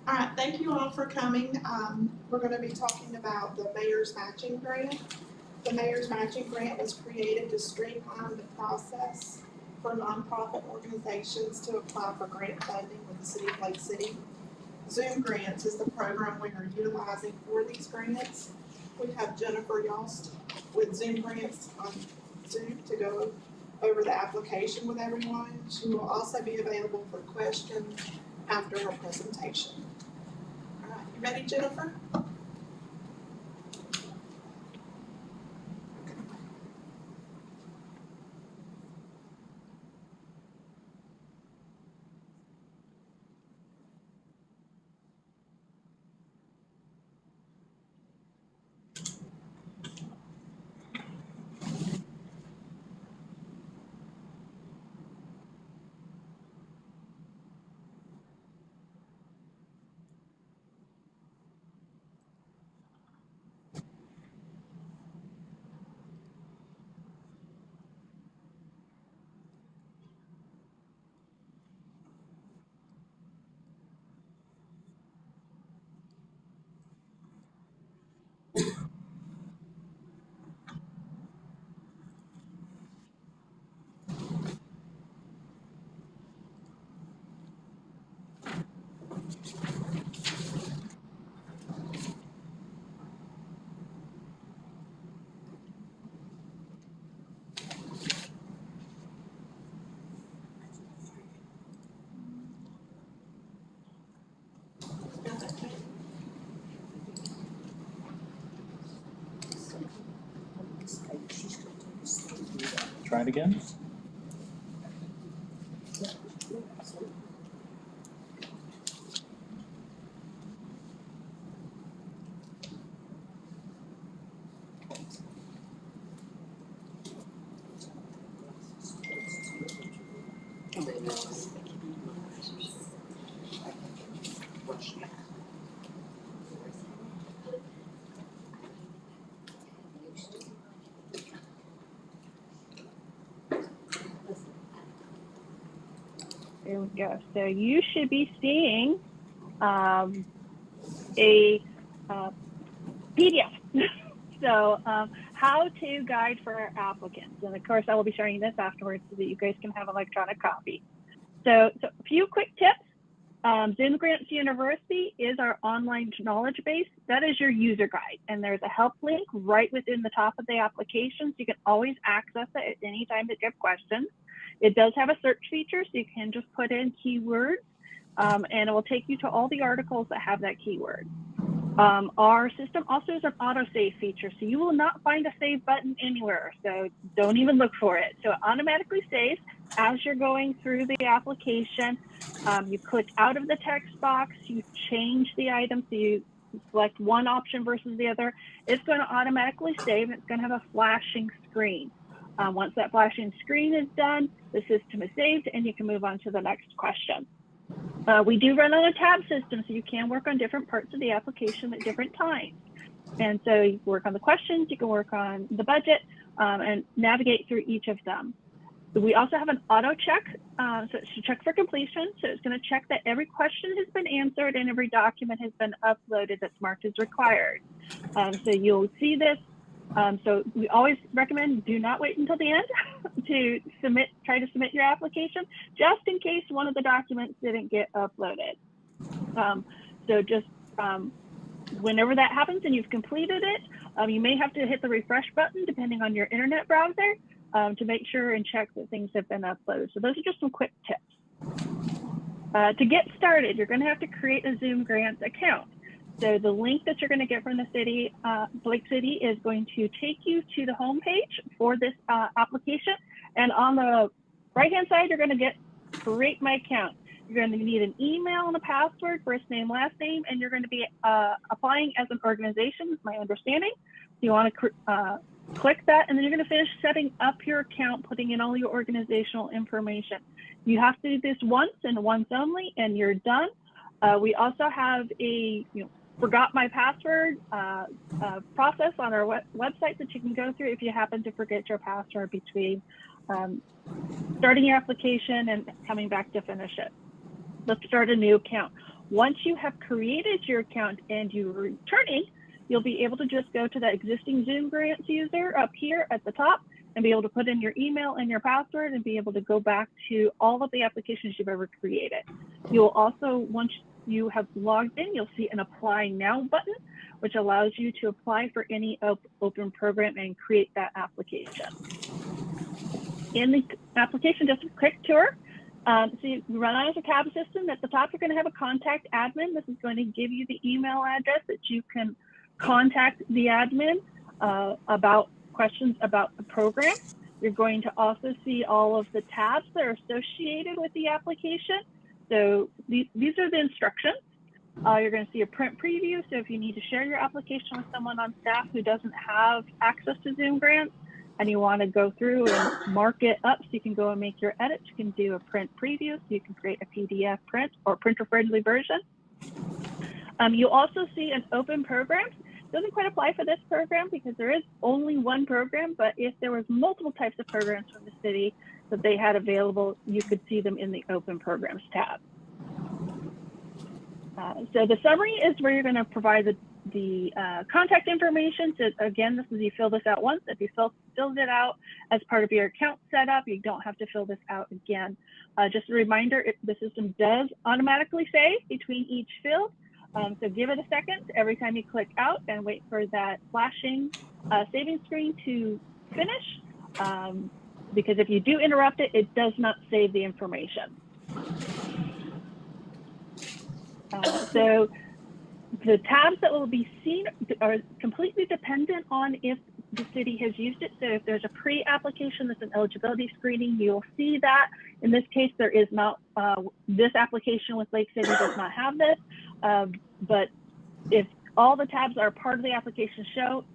All right, thank you all for coming. We're going to be talking about the Mayor's Matching Grant. The Mayor's Matching Grant was created to streamline the process for nonprofit organizations to apply for grant funding with the City of Lake City. Zoom Grants is the program we are utilizing for these grants. We have Jennifer Yost with Zoom Grants on Zoom to go over the application with everyone. She will also be available for questions after her presentation. All right, you ready, Jennifer? Try it again. There we go. So you should be seeing a PDF. So how to guide for applicants. And of course, I will be sharing this afterwards so that you guys can have an electronic copy. So a few quick tips. Zoom Grants University is our online knowledge base. That is your user guide. And there's a help link right within the top of the application. So you can always access it at any time that you have questions. It does have a search feature, so you can just put in keywords, and it will take you to all the articles that have that keyword. Our system also has an autosave feature, so you will not find a save button anywhere, so don't even look for it. So it automatically saves as you're going through the application. You click out of the text box, you change the item, so you select one option versus the other. It's going to automatically save, and it's going to have a flashing screen. Once that flashing screen is done, the system is saved, and you can move on to the next question. We do run on a tab system, so you can work on different parts of the application at different times. And so you can work on the questions, you can work on the budget, and navigate through each of them. We also have an auto check, so it should check for completion. So it's going to check that every question has been answered and every document has been uploaded that's marked as required. So you'll see this. So we always recommend do not wait until the end to try to submit your application, just in case one of the documents didn't get uploaded. So just whenever that happens and you've completed it, you may have to hit the refresh button depending on your internet browser to make sure and check that things have been uploaded. So those are just some quick tips. To get started, you're going to have to create a Zoom Grants account. So the link that you're going to get from the city, Lake City, is going to take you to the homepage for this application. And on the right-hand side, you're going to get create my account. You're going to need an email and a password, first name, last name, and you're going to be applying as an organization, is my understanding. So you want to click that, and then you're going to finish setting up your account, putting in all your organizational information. You have to do this once and once only, and you're done. We also have a forgot my password process on our website that you can go through if you happen to forget your password between starting your application and coming back to finish it. Let's start a new account. Once you have created your account and you're returning, you'll be able to just go to the existing Zoom Grants user up here at the top and be able to put in your email and your password and be able to go back to all of the applications you've ever created. You'll also, once you have logged in, you'll see an Apply Now button, which allows you to apply for any open program and create that application. In the application, just a quick tour. So you run on as a tab system. At the top, you're going to have a contact admin. This is going to give you the email address that you can contact the admin about questions about the program. You're going to also see all of the tabs that are associated with the application. So these are the instructions. You're going to see a print preview. So if you need to share your application with someone on staff who doesn't have access to Zoom Grants, and you want to go through and mark it up so you can go and make your edits, you can do a print preview, so you can create a PDF print or printer-friendly version. You'll also see an open program. Doesn't quite apply for this program because there is only one program, but if there was multiple types of programs from the city that they had available, you could see them in the open programs tab. So the summary is where you're going to provide the contact information. So again, this is, you fill this out once. If you filled it out as part of your account setup, you don't have to fill this out again. Just a reminder, the system does automatically save between each field. So give it a second every time you click out and wait for that flashing saving screen to finish. Because if you do interrupt it, it does not save the information. So the tabs that will be seen are completely dependent on if the city has used it. So if there's a pre-application that's an eligibility screening, you'll see that. In this case, there is not, this application with Lake City does not have this. But if all the tabs are part of the application show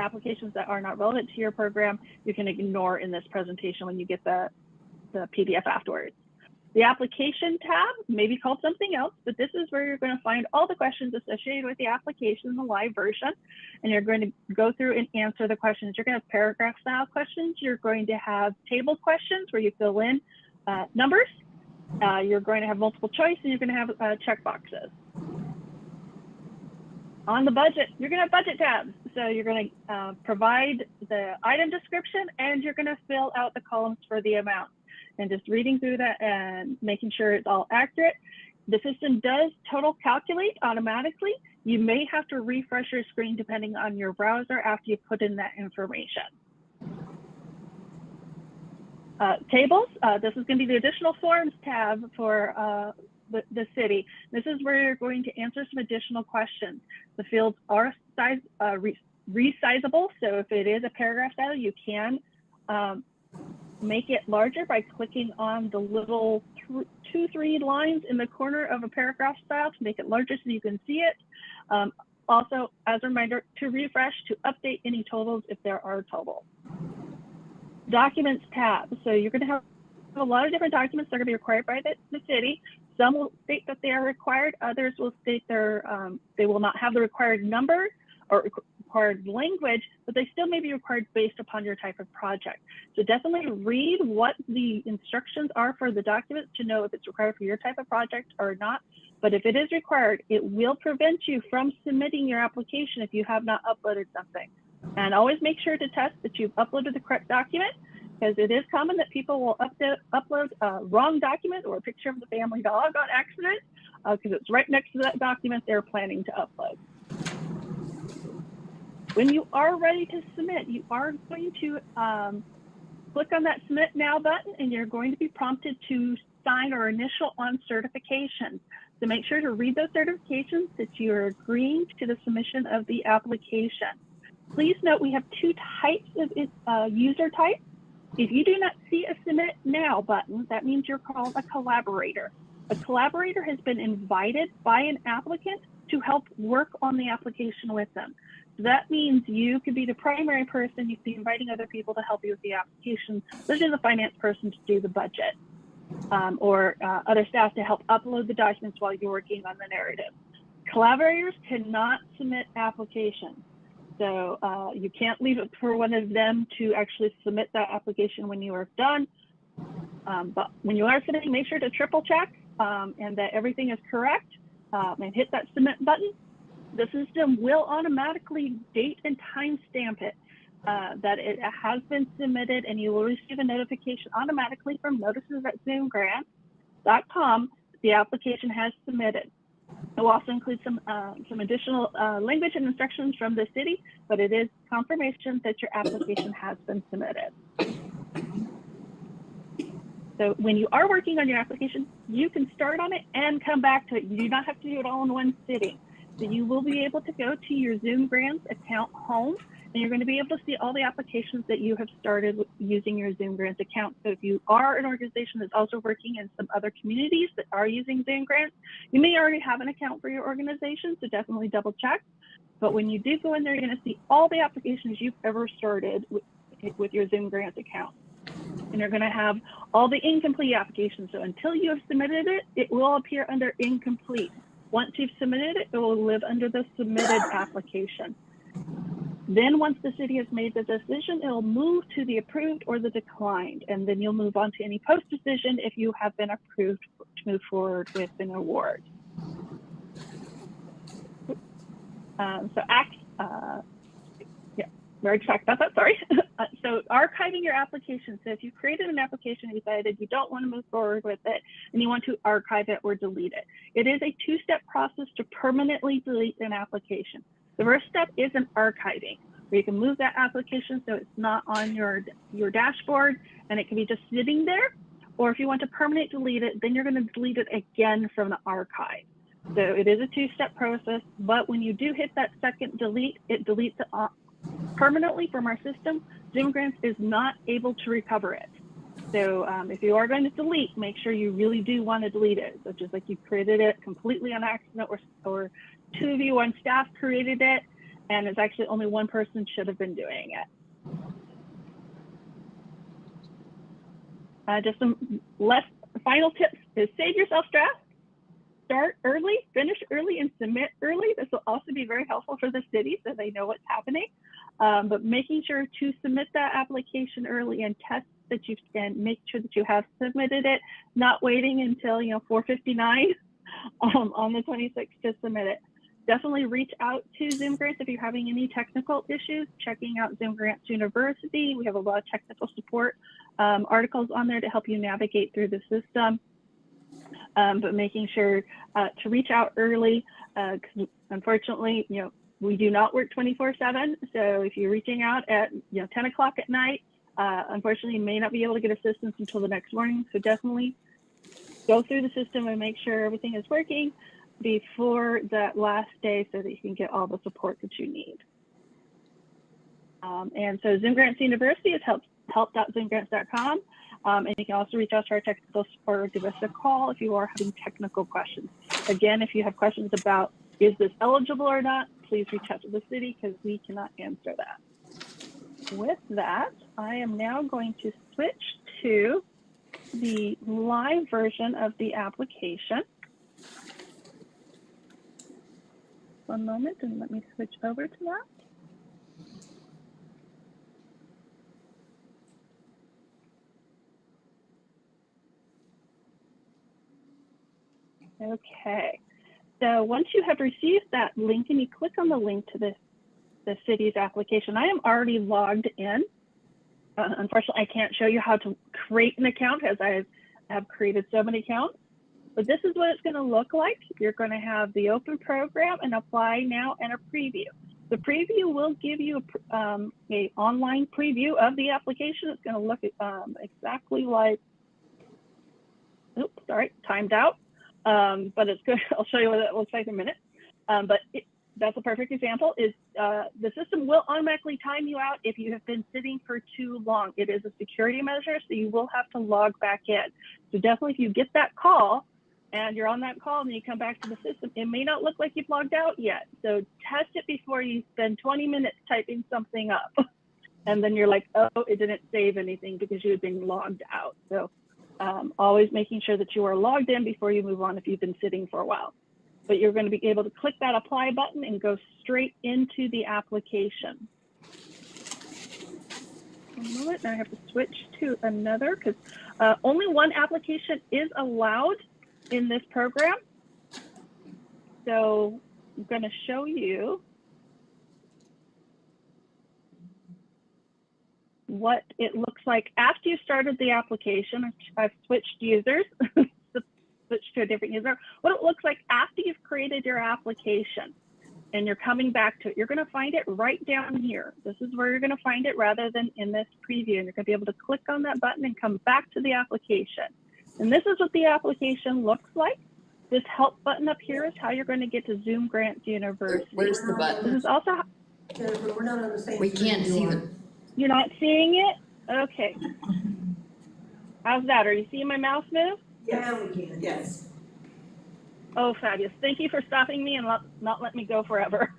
applications that are not relevant to your program, you can ignore in this presentation when you get the PDF afterwards. The application tab may be called something else, but this is where you're going to find all the questions associated with the application in the live version. And you're going to go through and answer the questions. You're going to have paragraph style questions. You're going to have table questions where you fill in numbers. You're going to have multiple choice, and you're going to have check boxes. On the budget, you're going to have budget tabs. So you're going to provide the item description, and you're going to fill out the columns for the amount. And just reading through that and making sure it's all accurate. The system does total calculate automatically. You may have to refresh your screen depending on your browser after you put in that information. Tables, this is going to be the additional forms tab for the city. This is where you're going to answer some additional questions. The fields are resizable, so if it is a paragraph style, you can make it larger by clicking on the little 2-3 lines in the corner of a paragraph style to make it larger so you can see it. Also, as a reminder, to refresh, to update any totals if there are totals. Documents tab. So you're going to have a lot of different documents that are going to be required by the city. Some will state that they are required. Others will state they will not have the required number or required language, but they still may be required based upon your type of project. So definitely read what the instructions are for the documents to know if it's required for your type of project or not. But if it is required, it will prevent you from submitting your application if you have not uploaded something. And always make sure to test that you've uploaded the correct document, because it is common that people will upload a wrong document or a picture of the family dog on accident, because it's right next to that document they're planning to upload. When you are ready to submit, you are going to click on that Submit Now button, and you're going to be prompted to sign or initial on certification. So make sure to read those certifications that you're agreeing to the submission of the application. Please note we have two types of user types. If you do not see a Submit Now button, that means you're called a collaborator. A collaborator has been invited by an applicant to help work on the application with them. So that means you could be the primary person. You could be inviting other people to help you with the application, such as a finance person to do the budget, or other staff to help upload the documents while you're working on the narrative. Collaborators cannot submit applications. So you can't leave it for one of them to actually submit that application when you are done. But when you are submitting, make sure to triple check and that everything is correct. and hit that submit button, the system will automatically date and timestamp it that it has been submitted, and you will receive a notification automatically from notices@zoomgrants.com that the application has submitted. It will also include some additional language and instructions from the city, but it is confirmation that your application has been submitted. So when you are working on your application, you can start on it and come back to it. You do not have to do it all in one sitting. So you will be able to go to your Zoom Grants account home, and you're going to be able to see all the applications that you have started using your Zoom Grants account. So if you are an organization that's also working in some other communities that are using Zoom Grants, you may already have an account for your organization, so definitely double check. But when you do go in there, you're going to see all the applications you've ever started with your Zoom Grants account. And you're going to have all the incomplete applications. So until you have submitted it, it will appear under incomplete. Once you've submitted it, it will live under the submitted application. Then once the city has made the decision, it'll move to the approved or the declined. And then you'll move on to any post decision if you have been approved to move forward with an award. We already talked about that, sorry. So archiving your application. So if you created an application and decided you don't want to move forward with it and you want to archive it or delete it, it is a two-step process to permanently delete an application. The first step is an archiving, where you can move that application so it's not on your dashboard and it can be just sitting there. Or if you want to permanently delete it, then you're going to delete it again from the archive. So it is a two-step process, but when you do hit that second delete, it deletes it permanently from our system. Zoom Grants is not able to recover it. So if you are going to delete, make sure you really do want to delete it. So just like you created it completely on accident, or two of you on staff created it, and it's actually only one person should have been doing it. Just some final tips is save yourself stress. Start early, finish early, and submit early. This will also be very helpful for the city so they know what's happening. But making sure to submit that application early and test that you can make sure that you have submitted it, not waiting until 4:59 on the 26th to submit it. Definitely reach out to Zoom Grants if you're having any technical issues. Checking out Zoom Grants University. We have a lot of technical support articles on there to help you navigate through the system. But making sure to reach out early, because unfortunately, we do not work 24/7. So if you're reaching out at 10 o'clock at night, unfortunately, you may not be able to get assistance until the next morning. So definitely go through the system and make sure everything is working before that last day so that you can get all the support that you need. And so Zoom Grants University is help.zoomgrants.com. And you can also reach out to our technical support or give us a call if you are having technical questions. Again, if you have questions about is this eligible or not, please reach out to the city because we cannot answer that. With that, I am now going to switch to the live version of the application. One moment and let me switch over to that. Okay, so once you have received that link and you click on the link to the city's application, I am already logged in. Unfortunately, I can't show you how to create an account as I have created so many accounts, but this is what it's going to look like. You're going to have the open program and apply now and a preview. The preview will give you a online preview of the application. It's going to look exactly like, oops, sorry, timed out. But it's good. I'll show you what it looks like in a minute. But that's a perfect example. Is the system will automatically time you out if you have been sitting for too long. It is a security measure, so you will have to log back in. So definitely, if you get that call and you're on that call and you come back to the system, it may not look like you've logged out yet. So test it before you spend 20 minutes typing something up, and then you're like, oh, it didn't save anything because you had been logged out. So always making sure that you are logged in before you move on if you've been sitting for a while. But you're going to be able to click that apply button and go straight into the application. One moment, now I have to switch to another because only one application is allowed in this program. So I'm going to show you what it looks like after you started the application. I've switched users, switched to a different user. What it looks like after you've created your application and you're coming back to it. You're going to find it right down here. This is where you're going to find it rather than in this preview. And you're going to be able to click on that button and come back to the application. And this is what the application looks like. This help button up here is how you're going to get to Zoom Grants University. Where's the button? This is also, Jennifer, we're not on the same. We can't see the, you're not seeing it? Okay. How's that? Are you seeing my mouse move? Yeah, we can. Yes. Oh, fabulous. Thank you for stopping me and not letting me go forever.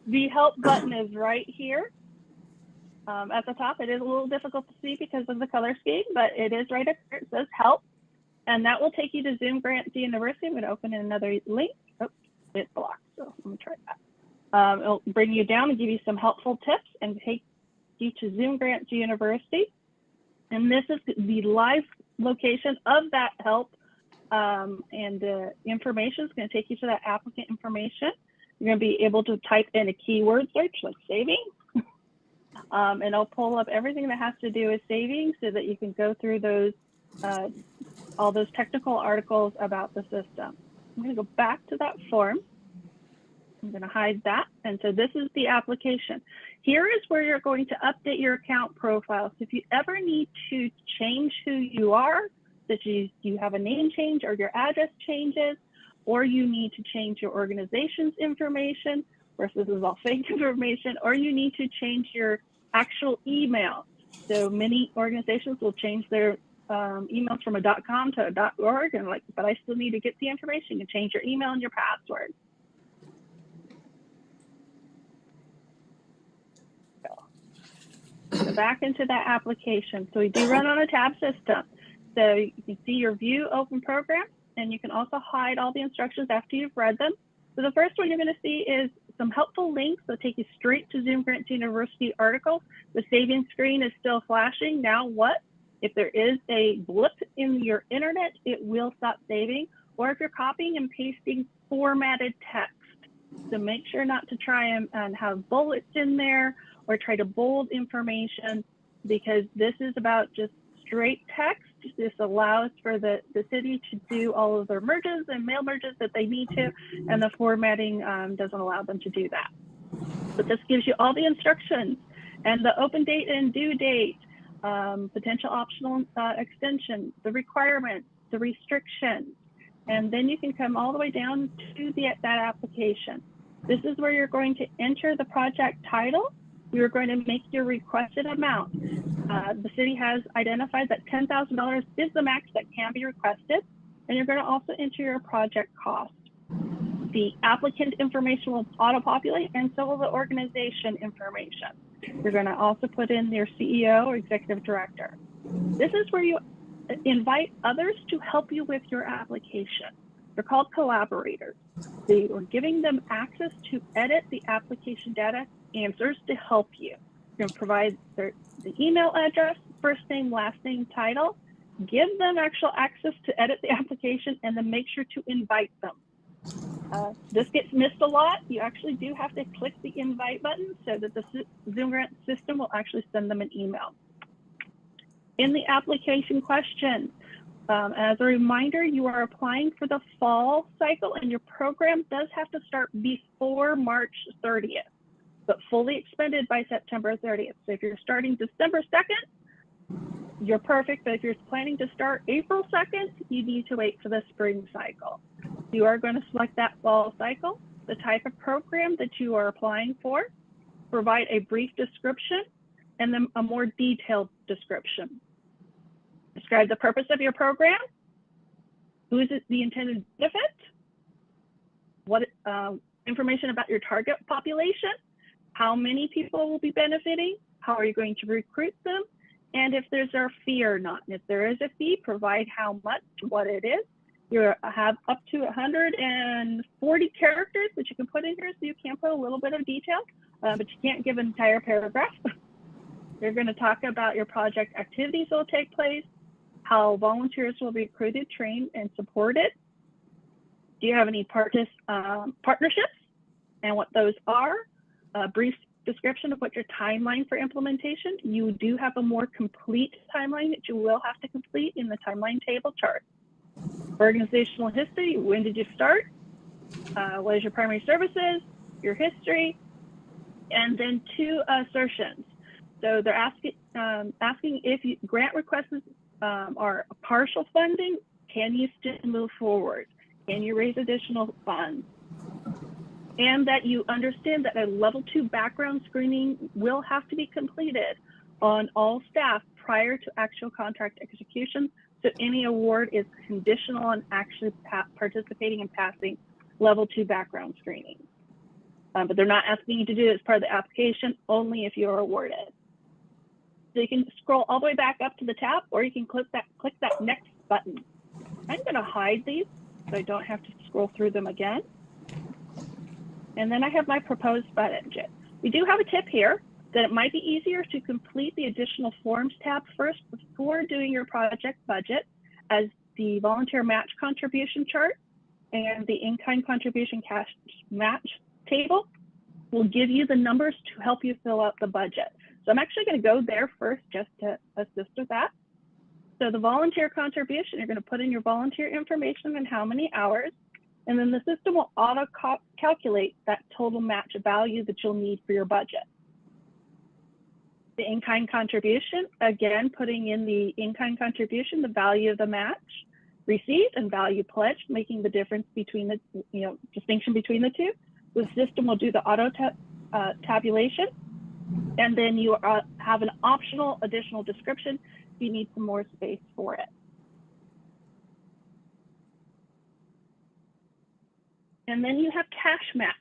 The help button is right here at the top. It is a little difficult to see because of the color scheme, but it is right up here. It says help. And that will take you to Zoom Grants University. I'm going to open another link. Oh, it's blocked. So let me try that. It'll bring you down and give you some helpful tips and take you to Zoom Grants University. And this is the live location of that help. And the information is going to take you to that applicant information. You're going to be able to type in a keyword search like savings. And it'll pull up everything that has to do with savings so that you can go through those all those technical articles about the system. I'm going to go back to that form. I'm going to hide that. And so this is the application. Here is where you're going to update your account profile. So if you ever need to change who you are, that you have a name change or your address changes, or you need to change your organization's information, versus this is all fake information, or you need to change your actual email. So many organizations will change their emails from a .com to a .org, and like, but I still need to get the information. You can change your email and your password. So back into that application. So we do run on a tab system. So you can see your view open program, and you can also hide all the instructions after you've read them. So the first one you're going to see is some helpful links that take you straight to Zoom Grants University articles. The saving screen is still flashing. Now what? If there is a blip in your internet, it will stop saving. Or if you're copying and pasting formatted text. So make sure not to try and have bullets in there or try to bold information, because this is about just straight text. This allows for the city to do all of their merges and mail merges that they need to, and the formatting doesn't allow them to do that. But this gives you all the instructions and the open date and due date, potential optional extensions, the requirements, the restrictions, and then you can come all the way down to that application. This is where you're going to enter the project title. You're going to make your requested amount. The city has identified that $10,000 is the max that can be requested, and you're going to also enter your project cost. The applicant information will auto-populate, and so will the organization information. You're going to also put in your CEO or executive director. This is where you invite others to help you with your application. They're called collaborators. They are giving them access to edit the application data answers to help you. You're going to provide the email address, first name, last name, title. Give them actual access to edit the application, and then make sure to invite them. This gets missed a lot. You actually do have to click the invite button so that the Zoom Grant system will actually send them an email. In the application question, as a reminder, you are applying for the fall cycle, and your program does have to start before March 30th, but fully expended by September 30th. So if you're starting December 2nd, you're perfect. But if you're planning to start April 2nd, you need to wait for the spring cycle. You are going to select that fall cycle, the type of program that you are applying for, provide a brief description, and then a more detailed description. Describe the purpose of your program, who is the intended benefit, what information about your target population, how many people will be benefiting, how are you going to recruit them, and if there's a fee or not. And if there is a fee, provide how much, what it is. You have up to 140 characters that you can put in here, so you can put a little bit of detail, but you can't give an entire paragraph. You're going to talk about your project activities that will take place, how volunteers will be recruited, trained, and supported. Do you have any partnerships and what those are? A brief description of what your timeline for implementation. You do have a more complete timeline that you will have to complete in the timeline table chart. Organizational history, when did you start? What is your primary services, your history, and then 2 assertions. So they're asking if grant requests are partial funding, can you still move forward? Can you raise additional funds? And that you understand that a level 2 background screening will have to be completed on all staff prior to actual contract execution. So any award is conditional on actually participating and passing level 2 background screening. But they're not asking you to do it as part of the application, only if you're awarded. So you can scroll all the way back up to the tab, or you can click that next button. I'm gonna hide these so I don't have to scroll through them again. And then I have my proposed budget. We do have a tip here that it might be easier to complete the additional forms tab first before doing your project budget, as the volunteer match contribution chart and the in-kind contribution cash match table will give you the numbers to help you fill out the budget. So I'm actually going to go there first just to assist with that. So the volunteer contribution, you're going to put in your volunteer information and how many hours, and then the system will auto-calculate that total match value that you'll need for your budget. The in-kind contribution, again, putting in the in-kind contribution, the value of the match received and value pledged, making the difference between the, distinction between the two. The system will do the auto tabulation, and then you have an optional additional description if you need some more space for it. And then you have cash match.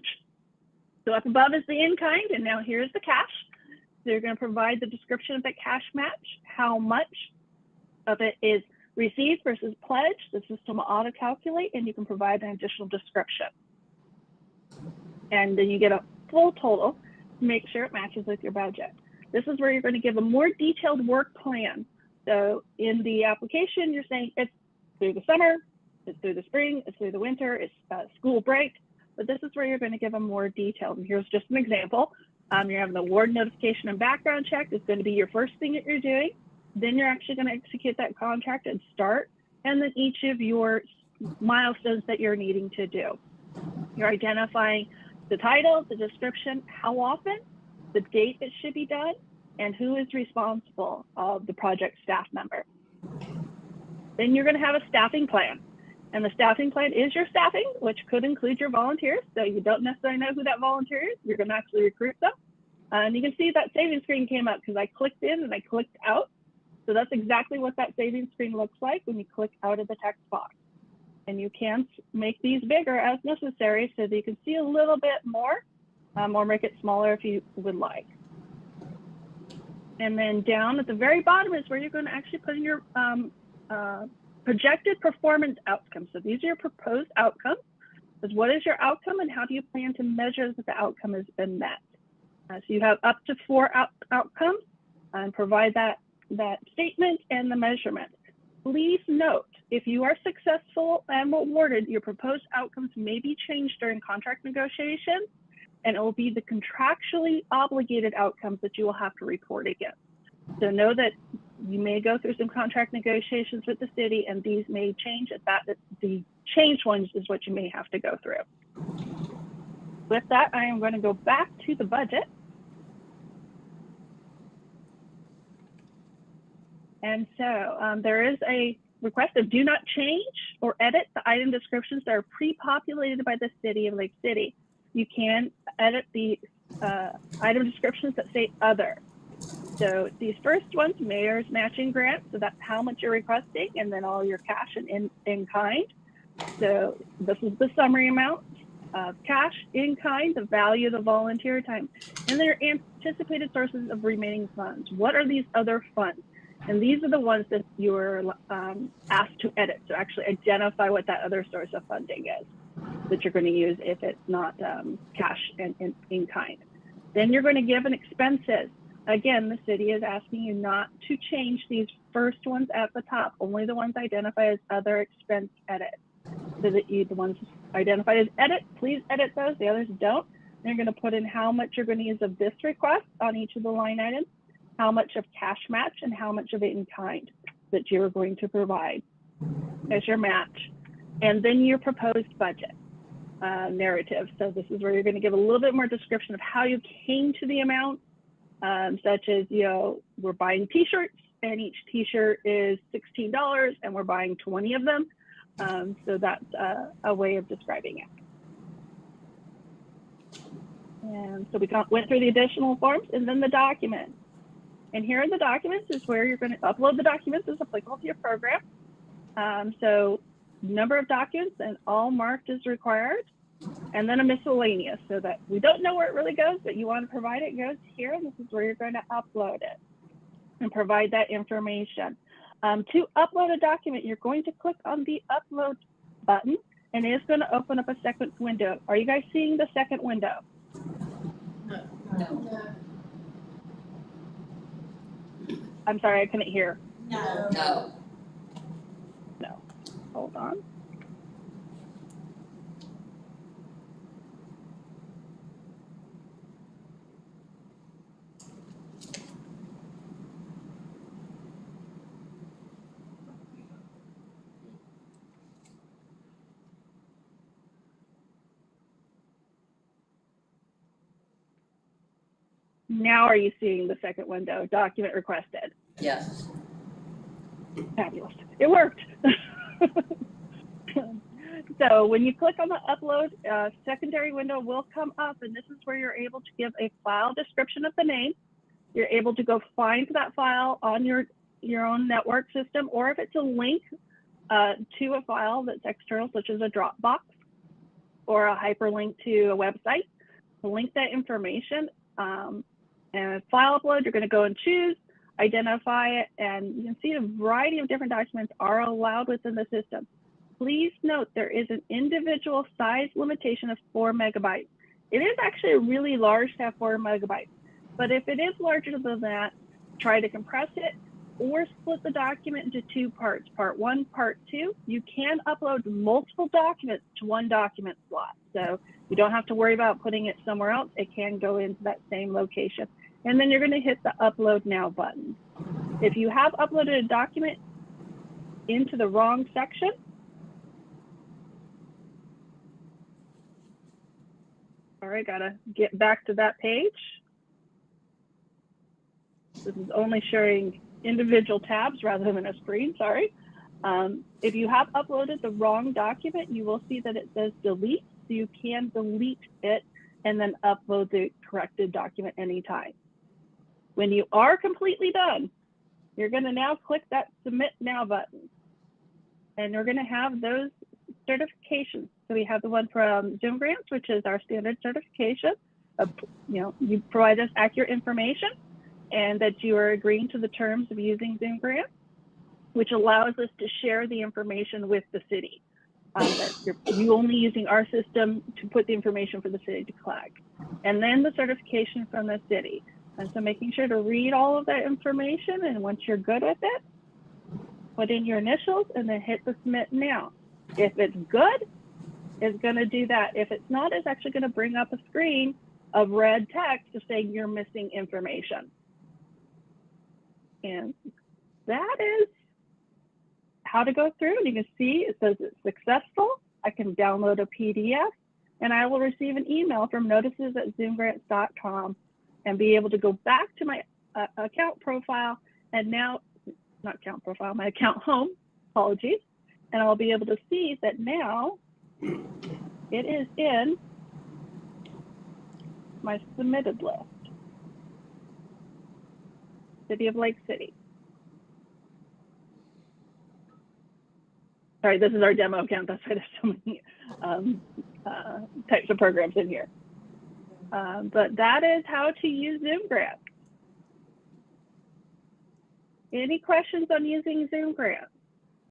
So up above is the in-kind, and now here's the cash. So you're going to provide the description of the cash match, how much of it is received versus pledged. The system will auto-calculate, and you can provide an additional description. And then you get a full total to make sure it matches with your budget. This is where you're going to give a more detailed work plan. So in the application, you're saying it's through the summer, it's through the spring, it's through the winter, it's school break. But this is where you're going to give a more detailed. And here's just an example. You're having the award notification and background check. It's going to be your first thing that you're doing. Then you're actually going to execute that contract and start. And then each of your milestones that you're needing to do. You're identifying the title, the description, how often, the date it should be done, and who is responsible of the project staff member. Then you're going to have a staffing plan. And the staffing plan is your staffing, which could include your volunteers. So you don't necessarily know who that volunteer is. You're going to actually recruit them. And you can see that savings screen came up because I clicked in and I clicked out. So that's exactly what that savings screen looks like when you click out of the text box. And you can make these bigger as necessary so that you can see a little bit more, or make it smaller if you would like. And then down at the very bottom is where you're going to actually put in your projected performance outcomes. So these are your proposed outcomes. Is what is your outcome and how do you plan to measure that the outcome has been met? So you have up to 4 outcomes and provide that statement and the measurement. Please note, if you are successful and awarded, your proposed outcomes may be changed during contract negotiations, and it will be the contractually obligated outcomes that you will have to report against. So know that you may go through some contract negotiations with the city, and these may change. The changed ones is what you may have to go through. With that, I am going to go back to the budget. And so there is a request of do not change or edit the item descriptions that are pre-populated by the city of Lake City. You can edit the item descriptions that say other. So these first ones, mayor's matching grant, so that's how much you're requesting, and then all your cash and in kind. So this is the summary amount of cash, in kind, the value of the volunteer time, and then your anticipated sources of remaining funds. What are these other funds? And these are the ones that you're asked to edit. So actually identify what that other source of funding is that you're going to use if it's not cash and in kind. Then you're going to give an expenses. Again, the city is asking you not to change these first ones at the top, only the ones identified as other expense edit, so that the ones identified as edit, please edit those, the others don't. And you're gonna put in how much you're gonna use of this request on each of the line items, how much of cash match, and how much of it in kind that you're going to provide as your match. And then your proposed budget narrative. So this is where you're gonna give a little bit more description of how you came to the amount, such as, you know, we're buying t-shirts and each t-shirt is $16 and we're buying 20 of them. So that's a way of describing it. And so we went through the additional forms and then the documents. And here are the documents is where you're going to upload the documents as applicable to your program. So number of documents and all marked as required. And then a miscellaneous so that we don't know where it really goes, but you want to provide it, goes here. And this is where you're going to upload it and provide that information. To upload a document, you're going to click on the upload button and it's going to open up a second window. Are you guys seeing the second window? No. I'm sorry, I couldn't hear. No. No. Hold on. Now are you seeing the second window, document requested? Yes. Fabulous. It worked. So when you click on the upload, secondary window will come up and this is where you're able to give a file description of the name. You're able to go find that file on your own network system, or if it's a link to a file that's external, such as a Dropbox or a hyperlink to a website, link that information. And file upload, you're going to go and choose, identify it, and you can see a variety of different documents are allowed within the system. Please note there is an individual size limitation of 4 megabytes. It is actually really large to have 4 megabytes, but if it is larger than that, try to compress it or split the document into 2 parts, part 1, part 2. You can upload multiple documents to one document slot. So you don't have to worry about putting it somewhere else. It can go into that same location. And then you're going to hit the upload now button. If you have uploaded a document into the wrong section, all right, gotta get back to that page. This is only showing individual tabs rather than a screen, sorry. If you have uploaded the wrong document, you will see that it says delete. So you can delete it and then upload the corrected document anytime. When you are completely done, you're gonna now click that submit now button. And you're gonna have those certifications. So we have the one from Zoom Grants, which is our standard certification. You provide us accurate information and that you are agreeing to the terms of using Zoom Grants, which allows us to share the information with the city. That you're only using our system to put the information for the city to collect. And then the certification from the city. And so making sure to read all of that information, and once you're good with it, put in your initials and then hit the submit now. If it's good, it's gonna do that. If it's not, it's actually gonna bring up a screen of red text to say you're missing information. And that is how to go through. And you can see it says it's successful. I can download a PDF and I will receive an email from notices@zoomgrants.com and be able to go back to my account profile and now, not account profile, my account home, apologies. And I'll be able to see that now it is in my submitted list. City of Lake City. Sorry, this is our demo account. That's why there's so many types of programs in here. But that is how to use Zoom Grants. Any questions on using Zoom Grants?